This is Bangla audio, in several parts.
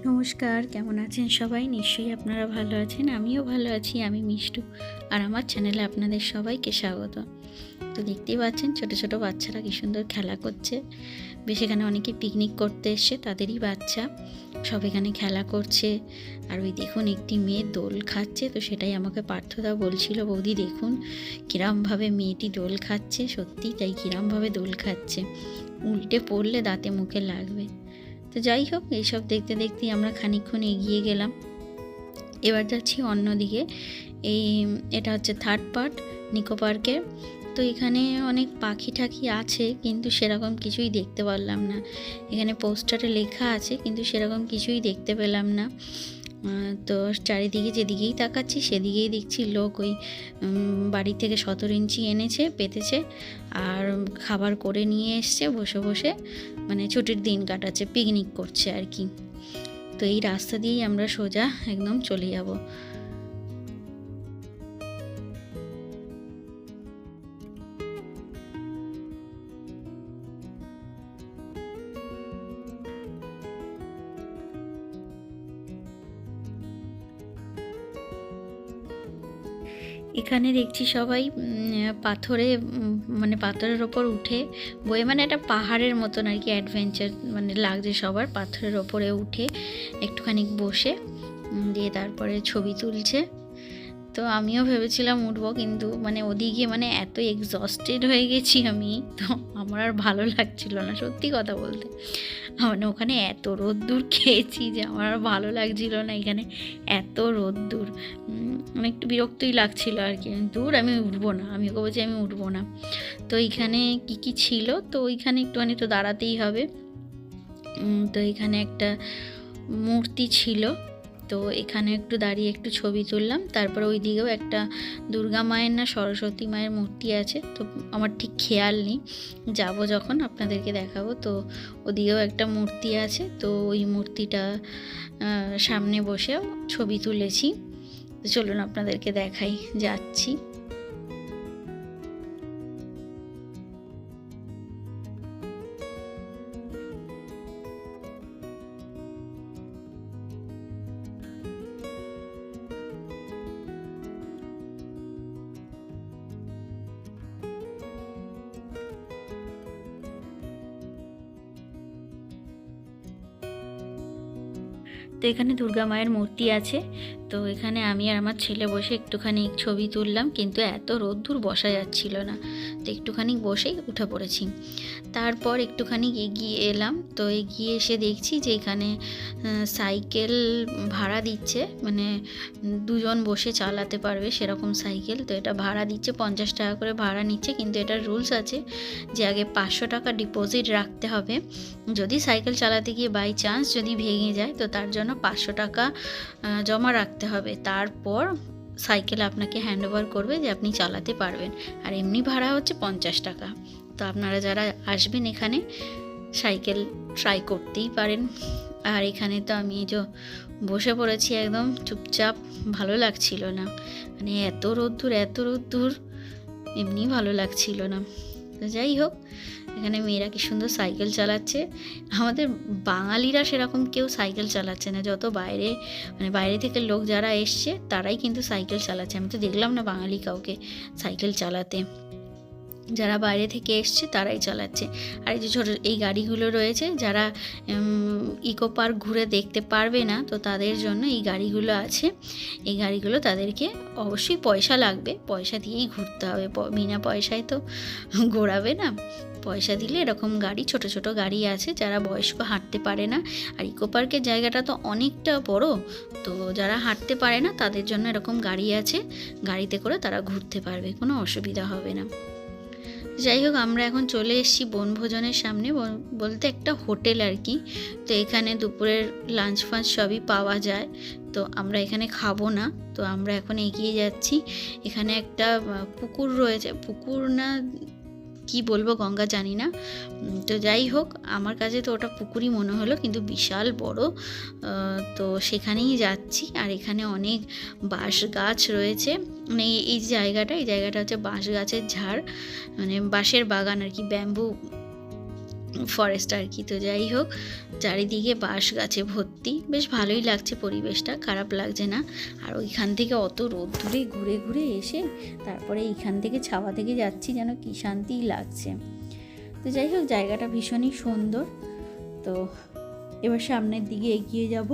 নমস্কার, কেমন আছেন সবাই? নিশ্চয়ই আপনারা ভালো আছেন। আমিও ভালো আছি। আমি মিষ্টু। আর আমার চ্যানেলে আপনাদের সবাইকে স্বাগত। তো দেখতেই পাচ্ছেন ছোট, ছোট বাচ্চারা কি সুন্দর খেলা করছে। বেশ এখানে অনেকে পিকনিক করতে এসছে, তাদেরই বাচ্চা। সব এখানে খেলা করছে। আর ওই দেখুন একটি মেয়ে দোল খাচ্ছে। তো সেটাই আমাকে পার্থদা বলছিল, বৌদি দেখুন কিরমভাবে মেয়েটি দোল খাচ্ছে। সত্যিই তাই, কিরমভাবে দোল খাচ্ছে। উল্টে পড়লে দাঁতে মুখে লাগবে। তো যাই হোক, এইসব দেখতে দেখতেই আমরা খানিকক্ষণ এগিয়ে গেলাম। এবার যাচ্ছি অন্যদিকে। এটা হচ্ছে থার্ড পার্ট নিকো পার্কের। তো এখানে অনেক পাখি ঠাকি আছে, কিন্তু সেরকম কিছুই দেখতে পারলাম না। এখানে পোস্টারে লেখা আছে, কিন্তু সেরকম কিছুই দেখতে পেলাম না। তো চারিদিকে যেদিকেই তাকাচ্ছি সেদিকেই দেখছি লোক ওই বাড়ি থেকে 17 ইঞ্চি এনেছে, পেতেছে, আর খাবার করে নিয়ে এসছে, বসে বসে মানে ছুটির দিন কাটাচ্ছে, পিকনিক করছে আর কি। তো এই রাস্তা দিয়েই আমরা সোজা একদম চলে যাব। এখানে দেখছি সবাই পাথরে মানে পাথরের ওপর উঠে বয়ে, মানে একটা পাহাড়ের মতন আর কি, অ্যাডভেঞ্চার মানে লাগছে সবার। পাথরের ওপরে উঠে একটুখানি বসে দিয়ে তারপরে ছবি তুলছে। তো আমিও ভেবেছিলাম উঠবো, কিন্তু মানে ওদিকে মানে এত এক্সস্টেড হয়ে গেছি আমি, তো আমার আর ভালো লাগছিল না সত্যি কথা বলতে। মানে ওখানে এত রোদ্দুর খেয়েছি যে আমার আর ভালো লাগছিল না। এখানে এত রোদ্দুর, মানে একটু বিরক্তই লাগছিল আর কি। দূর, আমি উঠবো না, আমি ওকে বলছি আমি উঠবো না। তো এইখানে কি কি ছিল, তো ওইখানে একটুখানি তো দাঁড়াতেই হবে। তো এখানে একটা মূর্তি ছিল, তো এখানে একটু দাঁড়িয়ে একটু ছবি তুললাম। তারপর ওই দিকেও একটা দুর্গা মায়ের না সরস্বতী মায়ের মূর্তি আছে, তো আমার ঠিক খেয়াল নেই, যাব যখন আপনাদেরকে দেখাবো। তো ওদিকেও একটা মূর্তি আছে, তো ওই মূর্তিটা সামনে বসেও ছবি তুলেছি। তো চলুন আপনাদেরকে দেখাই, যাচ্ছি। তো এখানে দুর্গা মায়ের মূর্তি আছে, তো এখানে আমি আর আমার ছেলে বসে একটুখানি ছবি তুললাম, কিন্তু এত রোদ্দুর বসা যাচ্ছিল না, তো একটুখানি বসেই উঠে পড়েছি। তারপর একটুখানি এগিয়ে এলাম, তো এগিয়ে এসে দেখছি যে এখানে সাইকেল ভাড়া দিচ্ছে, মানে দুজন বসে চালাতে পারবে সেরকম সাইকেল। তো এটা ভাড়া দিচ্ছে, 50 টাকা করে ভাড়া নিচ্ছে, কিন্তু এটার রুলস আছে যে আগে 500 টাকা ডিপোজিট রাখতে হবে। যদি সাইকেল চালাতে গিয়ে বাই চান্স যদি ভেঙে যায়, তো তার জন্য 500 টাকা জমা রাখতে হবে। তারপর সাইকেল আপনাকে হ্যান্ড ওভার করবে যে আপনি চালাতে পারবেন। আর এমনি ভাড়া হচ্ছে 50 টাকা। তো আপনারা যারা আসবেন এখানে সাইকেল ট্রাই করতেই পারেন। আর এখানে তো আমি যে বসে পড়েছি একদম চুপচাপ, ভালো লাগছিল না, মানে এত রোদ্দুর, এমনি ভালো লাগছিল না। তো যাই হোক, এখানে মেয়েরা কি সুন্দর সাইকেল চালাচ্ছে। আমাদের বাঙালিরা সেরকম কেউ সাইকেল চালাচ্ছে না, যত বাইরে মানে বাইরে থেকে লোক যারা এসছে তারাই কিন্তু সাইকেল চালাচ্ছে। আমি তো দেখলাম না বাঙালি কাউকে সাইকেল চালাতে, যারা বাইরে থেকে এসছে তারাই চালাচ্ছে। আর এই যে ছোটো এই গাড়িগুলো রয়েছে, যারা ইকো পার্ক ঘুরে দেখতে পারবে না, তো তাদের জন্য এই গাড়িগুলো আছে। এই গাড়িগুলো তাদেরকে অবশ্যই পয়সা লাগবে, পয়সা দিয়েই ঘুরতে হবে, বিনা পয়সায় তো ঘোরাবে না। পয়সা দিলে এরকম গাড়ি, ছোট ছোট গাড়ি আছে, যারা বয়স্ক হাঁটতে পারে না। আর ইকো পার্কের জায়গাটা তো অনেকটা বড়, তো যারা হাঁটতে পারে না তাদের জন্য এরকম গাড়ি আছে, গাড়িতে করে তারা ঘুরতে পারবে, কোনো অসুবিধা হবে না। যাই হোক, আমরা এখন চলে এসেছি বনভোজনের সামনে, বলতে একটা হোটেল আর কি। তো এখানে দুপুরের লাঞ্চ ফাঞ্চ সবই পাওয়া যায়, তো আমরা এখানে খাবো না। তো আমরা এখন এগিয়ে যাচ্ছি। এখানে একটা পুকুর রয়েছে, পুকুর না কি বলবো, গঙ্গা জানি না। তো যাই হোক, আমার কাছে তো ওটা পুকুরই মনে হলো, কিন্তু বিশাল বড়। তো সেখানেই যাচ্ছি। আর এখানে অনেক বাঁশ গাছ রয়েছে, মানে এই জায়গাটা হচ্ছে বাঁশ গাছের ঝাড়, মানে বাঁশের বাগান আর কি, ব্যাম্বু ফরেস্ট আর কি। তো যাই হোক, চারিদিকে বাঁশ গাছে ভর্তি, বেশ ভালোই লাগছে পরিবেশটা, খারাপ লাগছে না। আর ওইখান থেকে অত রোদ্দুরে ঘুরে ঘুরে এসে তারপরে এইখান থেকে ছাওয়া থেকে যাচ্ছি, যেন কী শান্তিই লাগছে। তো যাই হোক, জায়গাটা ভীষণই সুন্দর। তো এবার সামনের দিকে এগিয়ে যাব।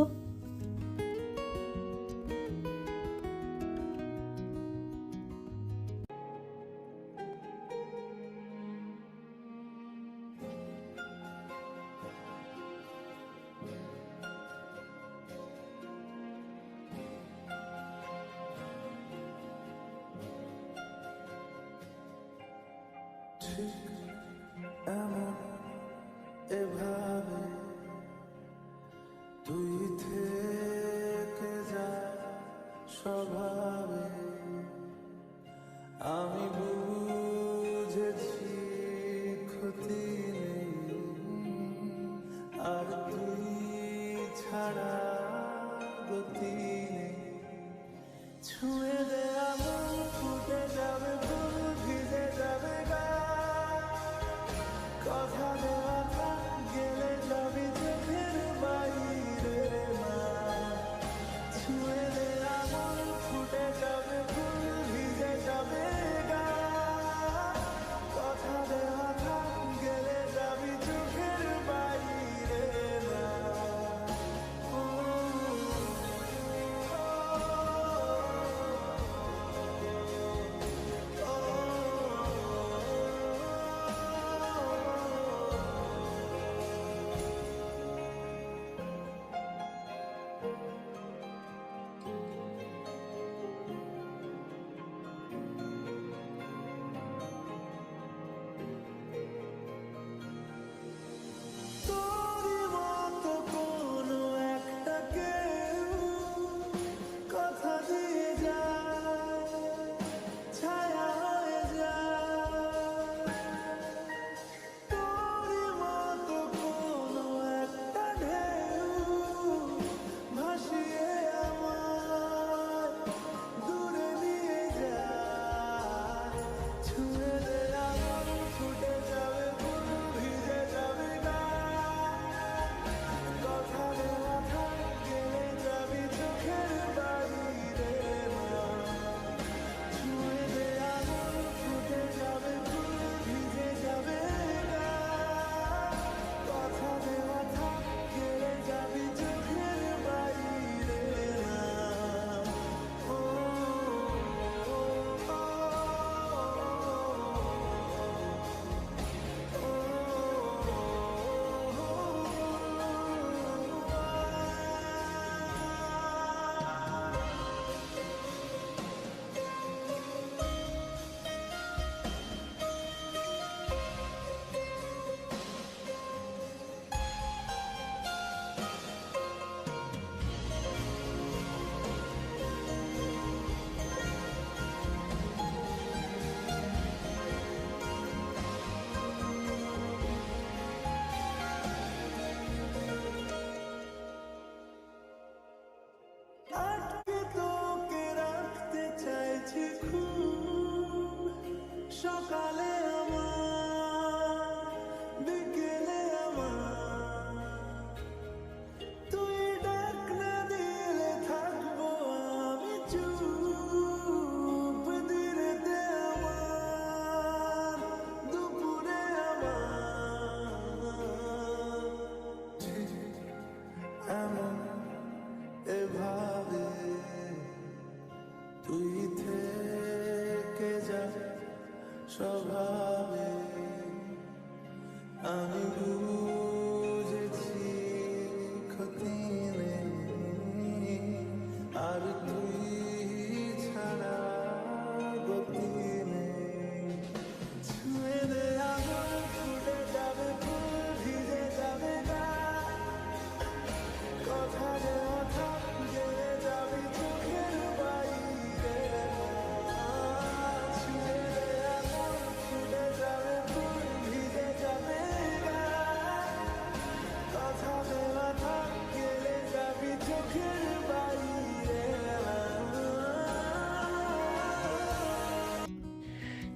এমন এভাবে তুই থেকে যা স্বভাবে, আমি বুঝেছি ক্ষতি নেই, আর তুই ছাড়া গতি নেই। ছুঁয়ে দে আমার, ফুটে যাবে ফুল, ভিজে যাবে গা, কথা দেওয়া থাক, গেলে যাবি চোখের বাইরে।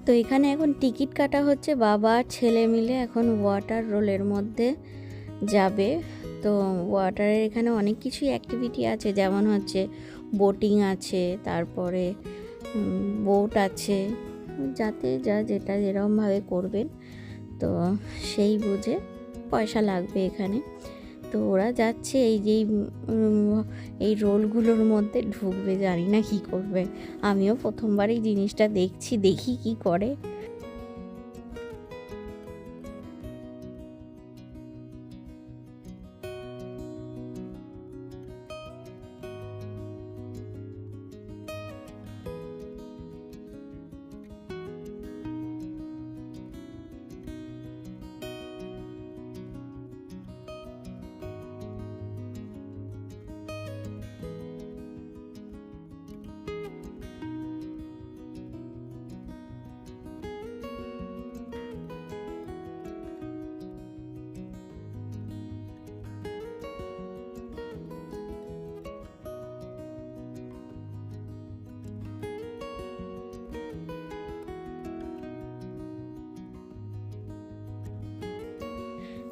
তো এখানে এখন টিকিট কাটা হচ্ছে, বাবা আর ছেলে মিলে এখন ওয়াটার রোলের মধ্যে যাবে। তো ওয়াটারের এখানে অনেক কিছুই অ্যাক্টিভিটি আছে, যেমন হচ্ছে বোটিং আছে, তারপরে বোট আছে, যাতে যেটা যেরকমভাবে করবেন তো সেই বুঝে পয়সা লাগবে এখানে। তো ওরা যাচ্ছে এই রোলগুলোর মধ্যে ঢুকবে, জানি না কি করবে। আমিও প্রথমবার এই জিনিসটা দেখছি, দেখি কি করে।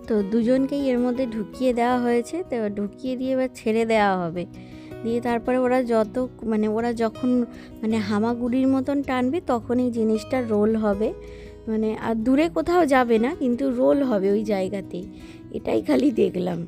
তো দুজনকেই এর মধ্যে ঢুকিয়ে দেওয়া হয়েছে, তো ঢুকিয়ে দিয়ে এবার ছেড়ে দেওয়া হবে। দিয়ে তারপরে ওরা যখন হামাগুড়ির মতন টানবে তখন এই জিনিসটা রোল হবে, আর দূরে কোথাও যাবে না, কিন্তু রোল হবে ওই জায়গাতেই। এটাই খালি দেখলাম।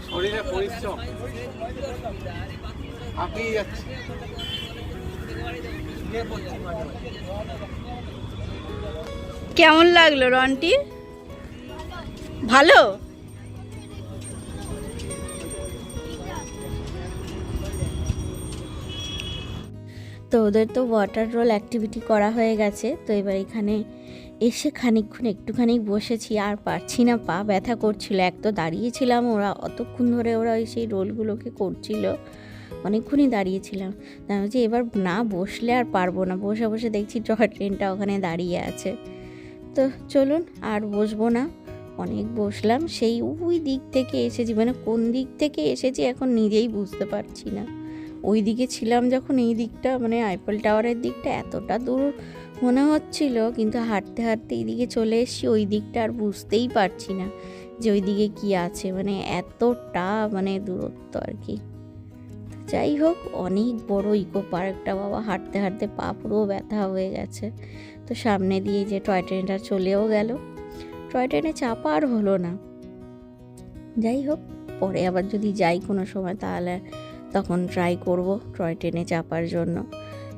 শরীরে পরিশ্রম আপনি যাচ্ছে। কেমন লাগলো রনটি? ভালো। তো ওদের তো ওয়াটার রোল অ্যাক্টিভিটি করা হয়ে গেছে। তো এবার এখানে এসে খানিকক্ষণ একটুখানি বসেছি, আর পারছি না, পা ব্যথা করছিল। এক তো দাঁড়িয়েছিলাম, ওরা অতক্ষণ ধরে ওরা ওই সেই রোলগুলোকে করছিল, অনেকক্ষণই দাঁড়িয়েছিলাম। আমি বলছি এবার না বসলে আর পারবো না। বসে বসে দেখছি টয় ট্রেনটা ওখানে দাঁড়িয়ে আছে। তো চলুন আর বসবো না, অনেক বসলাম। সেই ওই দিক থেকে এসেছি, মানে কোন দিক থেকে এসেছি এখন নিজেই বুঝতে পারছি না। ওই দিকে ছিলাম যখন, এই দিকটা মানে আইফেল টাওয়ারের দিকটা এতটা দূর মনে হচ্ছিল, কিন্তু হাঁটতে হাঁটতে এইদিকে চলে এসেছি। ওই দিকটা আর বুঝতেই পারছি না যে ওই দিকে কী আছে, মানে এতটা মানে দূরত্ব আর কি। যাই হোক, অনেক বড় ইকো পার্কটা বাবা, হাঁটতে হাঁটতে পা পুরো ব্যথা হয়ে গেছে। তো সামনে দিয়ে যে টয় ট্রেনটা চলেও গেল, টয় ট্রেনে চাপা আর হলো না। যাই হোক, পরে আবার যদি যাই কোনো সময় তাহলে তখন ট্রাই করব টয় ট্রেনে চাপার জন্য।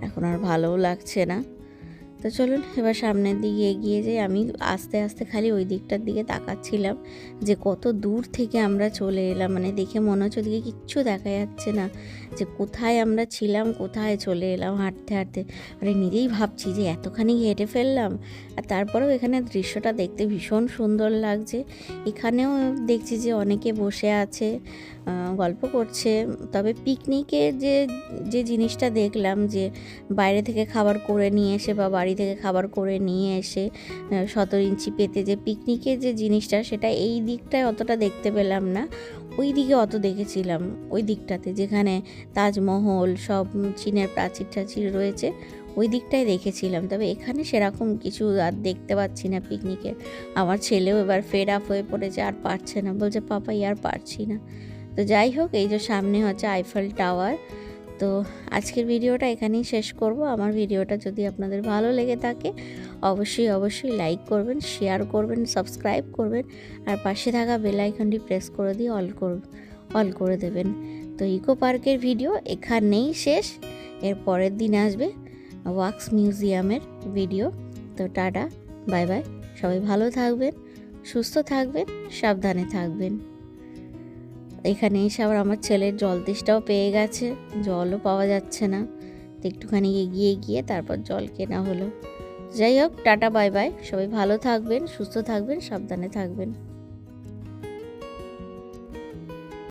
এখন আর ভালোও লাগছে না। তো চলুন এবার সামনের দিকে এগিয়ে যাই। আমি আস্তে আস্তে খালি ওই দিকটার দিকে তাকাচ্ছিলাম যে কত দূর থেকে আমরা চলে এলাম। মানে দেখে মনে হচ্ছে ওদিকে কিচ্ছু দেখা যাচ্ছে না, যে কোথায় আমরা ছিলাম, কোথায় চলে এলাম হাঁটতে হাঁটতে। মানে নিজেই ভাবছি যে এতখানি হেঁটে ফেললাম, আর তারপরেও এখানে দৃশ্যটা দেখতে ভীষণ সুন্দর লাগছে। এখানেও দেখছি যে অনেকে বসে আছে, গল্প করছে। তবে পিকনিকে যে জিনিসটা দেখলাম, যে বাইরে থেকে খাবার করে নিয়ে এসে বা বাড়ি থেকে খাবার করে নিয়ে এসে 17 ইঞ্চি পেতে যে পিকনিকের যে জিনিসটা, সেটা এই দিকটায় অতটা দেখতে পেলাম না। ওই দিকে অত দেখেছিলাম, ওই দিকটাতে যেখানে তাজমহল সব চীনের প্রাচীর টাচীর রয়েছে, ওই দিকটায় দেখেছিলাম। তবে এখানে সেরকম কিছু আর দেখতে পাচ্ছি না পিকনিকে। আমার ছেলেও এবার ফেড আপ হয়ে পড়েছে, আর পারছে না, বলছে পাপাই আর পারছি না। তো যাই হোক, এই যে সামনে হচ্ছে আইফেল টাওয়ার। তো আজকের ভিডিওটা এখানেই শেষ করব। আমার ভিডিওটা যদি আপনাদের ভালো লেগে থাকে অবশ্যই লাইক করবেন, শেয়ার করবেন, সাবস্ক্রাইব করবেন, আর পাশে থাকা বেল আইকনটি প্রেস করে দিয়ে অল করে দেবেন। তো ইকো পার্কের ভিডিও এখানেই শেষ। এর পরের দিন আসবে ওয়াক্স মিউজিয়ামের ভিডিও। তো টাটা, বাই বাই, সবাই ভালো থাকবেন, সুস্থ থাকবেন, সাবধানে থাকবেন। এখানে এসে আবার আমার ছেলের জল তেষ্টাও পেয়ে গেছে, জলও পাওয়া যাচ্ছে না। তো একটুখানি এগিয়ে গিয়ে তারপর জল কেনা হলো। যাই হোক, টাটা, বাই বাই, সবাই ভালো থাকবেন, সুস্থ থাকবেন, সাবধানে থাকবেন।